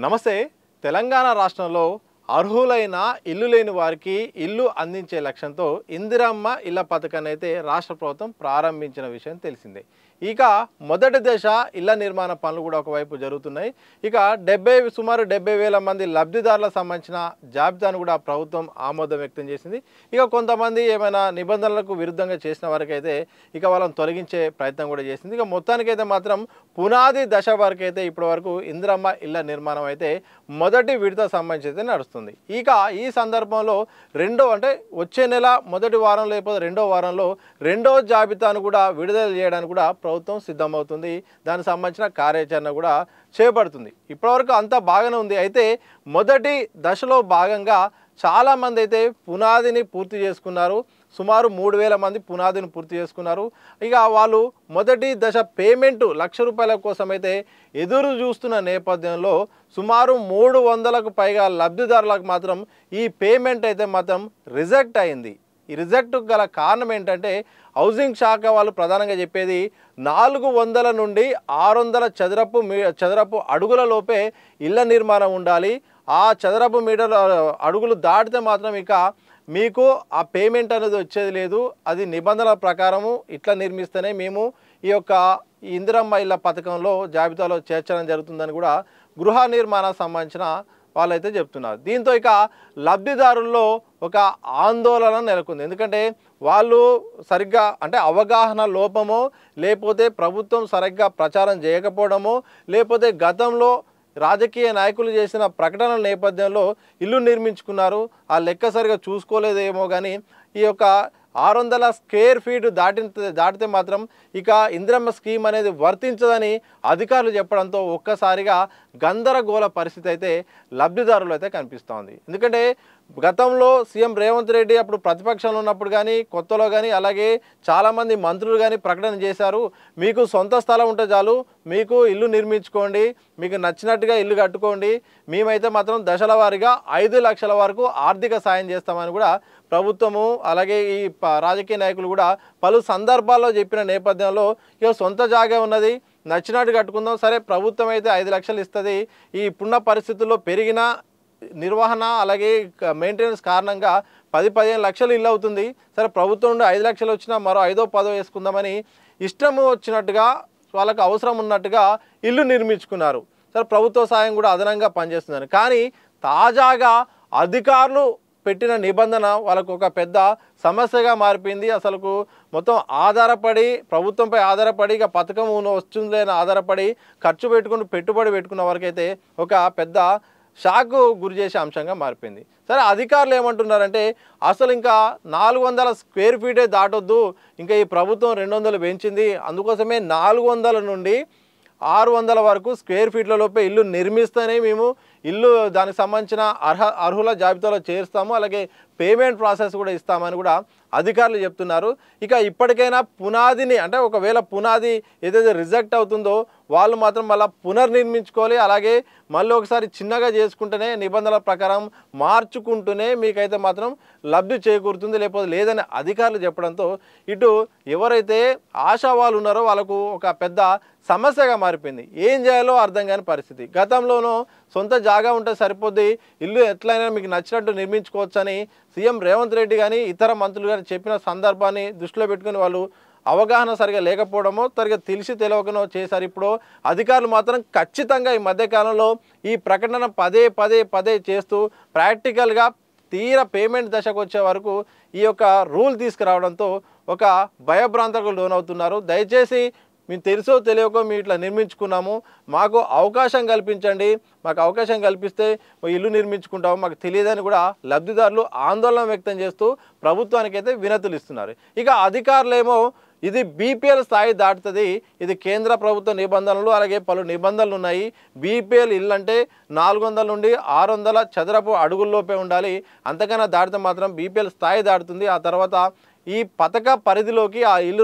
నమస్తే. తెలంగాణ రాష్ట్రంలో అర్హులైన ఇల్లు లేని వారికి ఇల్లు అందించే లక్ష్యంతో ఇందిరమ్మ ఇళ్ల పథకాన్ని అయితే రాష్ట్ర ప్రభుత్వం ప్రారంభించిన విషయం తెలిసిందే. ఇక మొదటి దశ ఇళ్ల నిర్మాణ పనులు కూడా ఒకవైపు జరుగుతున్నాయి. ఇక సుమారు 70,000 మంది లబ్ధిదారులకు సంబంధించిన జాబితాను కూడా ప్రభుత్వం ఆమోదం వ్యక్తం చేసింది. ఇక కొంతమంది ఏమైనా నిబంధనలకు విరుద్ధంగా చేసిన వారికైతే ఇక వాళ్ళని తొలగించే ప్రయత్నం కూడా చేసింది. ఇక మొత్తానికైతే మాత్రం పునాది దశ వరకు అయితే ఇప్పటి వరకు ఇందిరమ్మ ఇళ్ల నిర్మాణం అయితే మొదటి విడత సంబంధించి అయితే నడుస్తుంది. ఇక ఈ సందర్భంలో వచ్చే నెల మొదటి వారం లేకపోతే రెండో వారంలో రెండో జాబితాను కూడా విడుదల చేయడానికి కూడా ప్రభుత్వం సిద్ధమవుతుంది. దానికి సంబంధించిన కార్యాచరణ కూడా చేపడుతుంది. ఇప్పటివరకు అంతా బాగానే ఉంది. అయితే మొదటి దశలో భాగంగా చాలామంది అయితే పునాదిని పూర్తి చేసుకున్నారు. సుమారు 3,000 మంది పునాదిని పూర్తి చేసుకున్నారు. ఇక వాళ్ళు మొదటి దశ పేమెంటు ₹1,00,000 కోసం అయితే ఎదురు చూస్తున్న నేపథ్యంలో సుమారు 300కు పైగా లబ్ధిదారులకు మాత్రం ఈ పేమెంట్ అయితే మాత్రం రిజెక్ట్ అయింది. ఈ రిజెక్ట్ గల కారణం ఏంటంటే హౌసింగ్ శాఖ వాళ్ళు ప్రధానంగా చెప్పేది 400 నుండి 600 చదరపు అడుగుల లోపే ఇళ్ల నిర్మాణం ఉండాలి. ఆ చదరపు మీటర్ అడుగులు దాటితే మాత్రం ఇక మీకు ఆ పేమెంట్ అనేది వచ్చేది లేదు. అది నిబంధనల ప్రకారము ఇట్లా నిర్మిస్తేనే మేము ఈ యొక్క ఇందిరమ్మ ఇళ్ల పథకంలో జాబితాలో చేర్చడం జరుగుతుందని కూడా గృహ నిర్మాణానికి సంబంధించిన వాళ్ళైతే చెప్తున్నారు. దీంతో ఇక లబ్ధిదారుల్లో ఒక ఆందోళన నెలకొంది. ఎందుకంటే వాళ్ళు సరిగ్గా అవగాహన లోపమో, లేకపోతే ప్రభుత్వం సరిగ్గా ప్రచారం చేయకపోవడమో, లేకపోతే గతంలో రాజకీయ నాయకులు చేసిన ప్రకటనల నేపథ్యంలో ఇల్లు నిర్మించుకున్నారు, ఆ లెక్క సరిగా చూసుకోలేదేమో. కానీ ఈ యొక్క 600 స్క్వేర్ ఫీట్ దాటితే మాత్రం ఇక ఇందిరమ్మ స్కీమ్ అనేది వర్తించదని అధికారులు చెప్పడంతో ఒక్కసారిగా గందరగోళ పరిస్థితి అయితే లబ్ధిదారులు అయితే కనిపిస్తోంది. ఎందుకంటే గతంలో సీఎం రేవంత్ రెడ్డి అప్పుడు ప్రతిపక్షంలో ఉన్నప్పుడు కానీ కొత్తలో కానీ అలాగే చాలామంది మంత్రులు కానీ ప్రకటన చేశారు, మీకు సొంత స్థలం ఉంటే చాలు, మీకు ఇల్లు నిర్మించుకోండి, మీకు నచ్చినట్టుగా ఇల్లు కట్టుకోండి, మేమైతే మాత్రం దశల వారీగా 5 లక్షల వరకు ఆర్థిక సాయం చేస్తామని కూడా ప్రభుత్వము అలాగే ఈ రాజకీయ నాయకులు కూడా పలు సందర్భాల్లో చెప్పిన నేపథ్యంలో ఇక సొంత జాగా ఉన్నది, నచ్చినట్టు కట్టుకుందాం, సరే ప్రభుత్వం అయితే 5 లక్షలు ఇస్తుంది, ఈ ఇప్పుడున్న పరిస్థితుల్లో పెరిగిన నిర్వహణ అలాగే మెయింటెనెన్స్ కారణంగా 10-15 లక్షలు ఇల్లు అవుతుంది, సరే ప్రభుత్వం నుండి 5 లక్షలు వచ్చినా మరో 5-10 వేసుకుందామని ఇష్టము వచ్చినట్టుగా వాళ్ళకు అవసరం ఉన్నట్టుగా ఇల్లు నిర్మించుకున్నారు. సరే ప్రభుత్వ సాయం కూడా అదనంగా పనిచేస్తుందని. కానీ తాజాగా అధికారులు పెట్టిన నిబంధన వాళ్ళకు ఒక పెద్ద సమస్యగా మారిపోయింది. అసలుకు మొత్తం ప్రభుత్వంపై ఆధారపడి ఇక పథకం వస్తుందని ఆధారపడి పెట్టుబడి పెట్టుకున్న వరకైతే ఒక పెద్ద షాకు గురి చేసే అంశంగా మారిపోయింది. సరే అధికారులు ఏమంటున్నారంటే అసలు ఇంకా 400 స్క్వేర్ ఫీటే దాటొద్దు, ఇంకా ఈ ప్రభుత్వం 200 పెంచింది, అందుకోసమే 400 నుండి 600 వరకు స్క్వేర్ ఫీట్ల లోపే ఇల్లు నిర్మిస్తేనే మేము ఇల్లు దానికి సంబంధించిన అర్హుల జాబితాలో చేరుస్తాము, అలాగే పేమెంట్ ప్రాసెస్ కూడా ఇస్తామని కూడా అధికారులు చెప్తున్నారు. ఇక ఇప్పటికైనా పునాదిని ఒకవేళ పునాది ఏదైతే రిజెక్ట్ అవుతుందో వాళ్ళు మాత్రం మళ్ళీ పునర్నిర్మించుకోవాలి, అలాగే మళ్ళీ ఒకసారి చిన్నగా చేసుకుంటేనే నిబంధనల ప్రకారం మార్చుకుంటూనే మీకైతే మాత్రం లబ్ధి చేకూరుతుంది, లేకపోతే లేదని అధికారులు చెప్పడంతో ఇటు ఎవరైతే ఆశావాళ్ళు ఉన్నారో వాళ్ళకు ఒక పెద్ద సమస్యగా మారిపోయింది. ఏం చేయాలో అర్థం కాని పరిస్థితి. గతంలోనూ సొంత జాగా ఉంటే సరిపోద్ది, ఇల్లు ఎట్లయినా మీకు నచ్చినట్టు నిర్మించుకోవచ్చని సీఎం రేవంత్ రెడ్డి కానీ ఇతర మంత్రులు కానీ చెప్పిన సందర్భాన్ని దృష్టిలో పెట్టుకుని వాళ్ళు అవగాహన సరిగా లేకపోవడమో సరిగా తెలియకనో చేశారు. ఇప్పుడు అధికారులు మాత్రం ఖచ్చితంగా ఈ మధ్యకాలంలో ఈ ప్రకటన పదే చేస్తూ ప్రాక్టికల్గా తీరా పేమెంట్ దశకు వచ్చే వరకు ఈ యొక్క రూల్ తీసుకురావడంతో ఒక భయభ్రాంతకు లోనవుతున్నారు. దయచేసి మేము తెలుసో తెలియకో మేము ఇట్లా నిర్మించుకున్నాము, మాకు అవకాశం కల్పించండి, మాకు అవకాశం కల్పిస్తే ఇల్లు నిర్మించుకుంటాము, మాకు తెలియదని కూడా లబ్ధిదారులు ఆందోళన వ్యక్తం చేస్తూ ప్రభుత్వానికైతే వినతులు ఇస్తున్నారు. ఇక అధికారులేమో ఇది బీపీఎల్ స్థాయి దాటుతుంది, ఇది కేంద్ర ప్రభుత్వ నిబంధనలు అలాగే పలు నిబంధనలు ఉన్నాయి, బీపీఎల్ ఇల్లు అంటే 400 నుండి 600 చదరపు అడుగుల్లోపే ఉండాలి, అంతకన్నా దాటితే మాత్రం బీపీఎల్ స్థాయి దాటుతుంది, ఆ తర్వాత ఈ పథక పరిధిలోకి ఆ ఇల్లు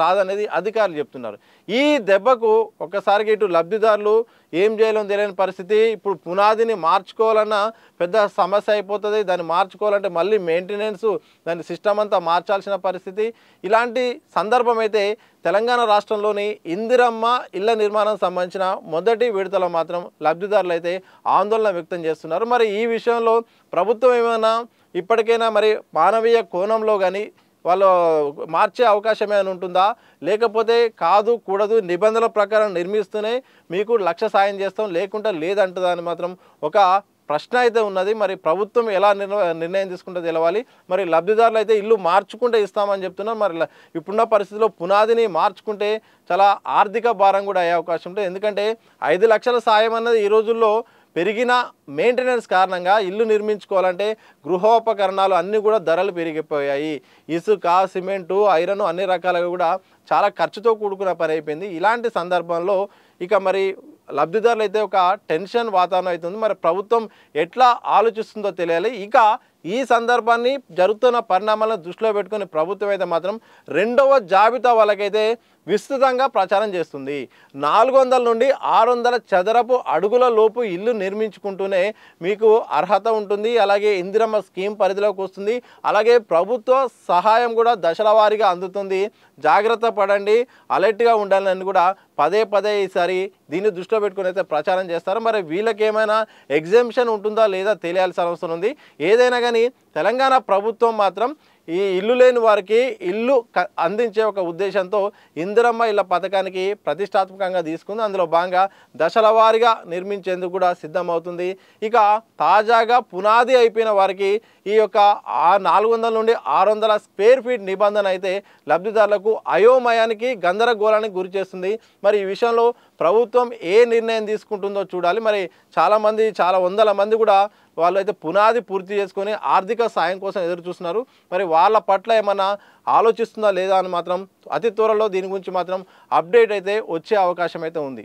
రాదనేది అధికారులు చెప్తున్నారు. ఈ దెబ్బకు ఒక్కసారికి ఇటు లబ్ధిదారులు ఏం చేయాలో తెలియని పరిస్థితి. ఇప్పుడు పునాదిని మార్చుకోవాలన్నా పెద్ద సమస్య అయిపోతుంది. దాన్ని మార్చుకోవాలంటే మళ్ళీ మెయింటెనెన్స్, దాని సిస్టమ్ అంతా మార్చాల్సిన పరిస్థితి. ఇలాంటి సందర్భం అయితే తెలంగాణ రాష్ట్రంలోని ఇందిరమ్మ ఇళ్ల నిర్మాణం సంబంధించిన మొదటి విడతలో మాత్రం లబ్ధిదారులు అయితే ఆందోళన వ్యక్తం చేస్తున్నారు. మరి ఈ విషయంలో ప్రభుత్వం ఏమైనా ఇప్పటికైనా మరి మానవీయ కోణంలో కానీ వాళ్ళు మార్చే అవకాశం ఏమైనా ఉంటుందా, లేకపోతే కాదు కూడదు నిబంధనల ప్రకారం నిర్మిస్తూనే మీకు లక్ష సాయం చేస్తాం లేకుంటే లేదంటుందా అని మాత్రం ఒక ప్రశ్న అయితే ఉన్నది. మరి ప్రభుత్వం ఎలా నిర్ణయం తీసుకుంటే తెలవాలి. మరి లబ్ధిదారులు అయితే ఇల్లు మార్చుకుంటే ఇస్తామని చెప్తున్నారు. మరి ఇప్పుడున్న పరిస్థితిలో పునాదిని మార్చుకుంటే చాలా ఆర్థిక భారం కూడా అయ్యే అవకాశం ఉంటుంది. ఎందుకంటే 5 లక్షల సాయం అన్నది ఈ రోజుల్లో పెరిగిన మెయింటెనెన్స్ కారణంగా ఇల్లు నిర్మించుకోవాలంటే గృహోపకరణాలు అన్నీ కూడా ధరలు పెరిగిపోయాయి. ఇసుక, సిమెంటు, ఐరన్ అన్ని రకాలుగా కూడా చాలా ఖర్చుతో కూడుకున్న పని అయిపోయింది. ఇలాంటి సందర్భంలో ఇక మరి లబ్ధిదారులు అయితే ఒక టెన్షన్ వాతావరణం అవుతుంది. మరి ప్రభుత్వం ఎట్లా ఆలోచిస్తుందో తెలియాలి. ఇక ఈ సందర్భాన్ని జరుగుతున్న పరిణామాలను దృష్టిలో పెట్టుకుని ప్రభుత్వం అయితే మాత్రం రెండవ జాబితా వాళ్ళకైతే విస్తృతంగా ప్రచారం చేస్తుంది. 400 నుండి 600 చదరపు అడుగుల లోపు ఇల్లు నిర్మించుకుంటూనే మీకు అర్హత ఉంటుంది. అలాగే ఇందిరమ్మ స్కీమ్ పరిధిలోకి వస్తుంది. అలాగే ప్రభుత్వ సహాయం కూడా దశల వారీగా అందుతుంది. జాగ్రత్త పడండి, అలర్ట్గా ఉండాలని కూడా పదే ఈసారి దీన్ని దృష్టిలో పెట్టుకుని అయితే ప్రచారం చేస్తారు. మరి వీళ్ళకి ఏమైనా ఎగ్జామ్షన్ ఉంటుందా లేదా తెలియాల్సిన అవసరం ఉంది. ఏదైనా కానీ తెలంగాణ ప్రభుత్వం మాత్రం ఈ ఇల్లు లేని వారికి ఇల్లు అందించే ఒక ఉద్దేశంతో ఇందిరమ్మ ఇళ్ళ పథకానికి ప్రతిష్టాత్మకంగా తీసుకుంది. అందులో భాగంగా దశల వారీగా నిర్మించేందుకు కూడా సిద్ధమవుతుంది. ఇక తాజాగా పునాది అయిపోయిన వారికి ఈ యొక్క 400 నుండి 600 స్క్వేర్ ఫీట్ నిబంధన అయితే లబ్ధిదారులకు అయోమయానికి, గందరగోళానికి గురి చేస్తుంది. మరి ఈ విషయంలో ప్రభుత్వం ఏ నిర్ణయం తీసుకుంటుందో చూడాలి. మరి చాలామంది, చాలా వందల మంది కూడా వాళ్ళు అయితే పునాది పూర్తి చేసుకొని ఆర్థిక సాయం కోసం ఎదురు చూస్తున్నారు. మరి వాళ్ళ పట్ల ఏమన్నా ఆలోచిస్తుందా లేదా అని మాత్రం అతి త్వరలో దీని గురించి మాత్రం అప్డేట్ అయితే వచ్చే అవకాశం అయితే ఉంది.